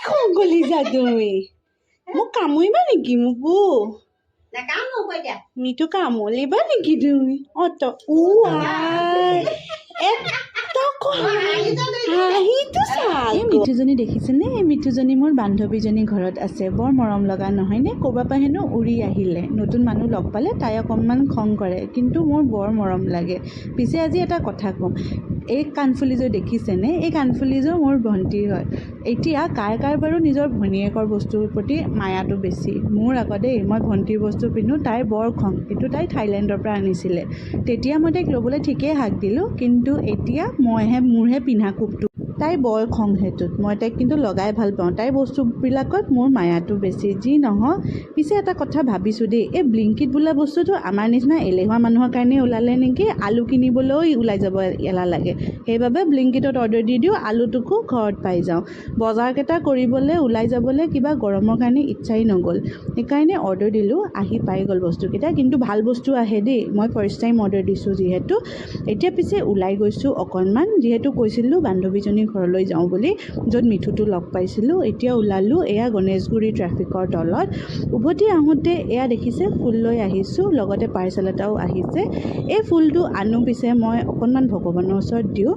খং কৰিছা তুমি? মোক কামুৰিবা নেকি? মোকো মিঠু কামুৰিবা নেকি তুমি? এই মিঠুজনী দেখিছেনে? এই মিঠুজনী মোৰ বান্ধৱীজনী ঘৰত আছে। বৰ মৰম লগা নহয়নে? ক'ৰবাৰ পৰা হেনো উৰি আহিলে। নতুন মানুহ লগ পালে তাই অকণমান খং কৰে, কিন্তু মোৰ বৰ মৰম লাগে। পিছে আজি এটা কথা ক'ম, এই কাণফুলিযোৰ দেখিছেনে? এই কাণফুলিযোৰ মোৰ ভণ্টিৰ হয়। এতিয়া কাৰ বাৰু নিজৰ ভনীয়েকৰ বস্তুৰ প্ৰতি মায়াটো বেছি। মোৰ আকৌ দেই, মই ভণ্টিৰ বস্তু পিন্ধোঁ, তাইৰ বৰ খং। এইটো তাই থাইলেণ্ডৰ পৰা আনিছিলে। তেতিয়া মই তাইক ল'বলৈ ঠিকেই হাক দিলোঁ, কিন্তু এতিয়া মোৰহে পিন্ধা কোপটো। তাইৰ বৰ খং সেইটোত। মই তাইক কিন্তু লগাই ভাল পাওঁ। তাইৰ বস্তুবিলাকত মোৰ মায়াটো বেছি। যি নহওক, পিছে এটা কথা ভাবিছোঁ দেই, এই ব্লিংকিট বোলা বস্তুটো আমাৰ নিচিনা এলেহুৱা মানুহৰ কাৰণে ওলালে নেকি? আলু কিনিবলৈও ওলাই যাব এলাহ লাগে। সেইবাবে ব্লিংকিটত অৰ্ডাৰ দি দিওঁ, আলুটোকো ঘৰত পাই যাওঁ। বজাৰকেইটা কৰিবলৈ ওলাই যাবলৈ কিবা গৰমৰ কাৰণে ইচ্ছাই নগ'ল। সেইকাৰণে অৰ্ডাৰ দিলোঁ, আহি পাই গ'ল বস্তুকেইটা। কিন্তু ভাল বস্তু আহে দেই। মই ফাৰ্ষ্ট টাইম অৰ্ডাৰ দিছোঁ যিহেতু। এতিয়া পিছে ওলাই গৈছোঁ অকণমান, যিহেতু কৈছিলোঁ বান্ধৱীজনীৰ ঘৰলৈ যাওঁ বুলি, য'ত মিঠুটো লগ পাইছিলোঁ। এতিয়া ওলালোঁ এয়া গণেশগুৰি ট্ৰেফিকৰ তলত। উভতি আহোঁতে এয়া দেখিছে, ফুল লৈ আহিছোঁ, লগতে পাৰ্চেল এটাও আহিছে। এই ফুলটো আনো, পিছে মই অকণমান ভগৱানৰ ওচৰত দিওঁ।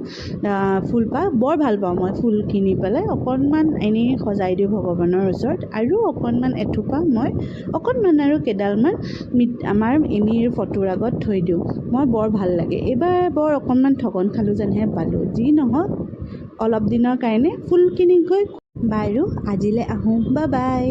ফুলপাহ বৰ ভাল পাওঁ মই ফুল কিনি পেলাই। অকণমান এনেই সজাই দিওঁ ভগৱানৰ ওচৰত, আৰু অকণমান এথোপা মই অকণমান আৰু কেইডালমান আমাৰ এমীৰ ফটোৰ আগত থৈ দিওঁ। মই বৰ ভাল লাগে। এইবাৰ বৰ অকণমান ঠগন খালোঁ যেনহে পালোঁ। যি নহওক, অলপ দিনৰ কাৰণে ফুল কিনি গৈ বাৰু আজিলৈ আহোঁ। বাই।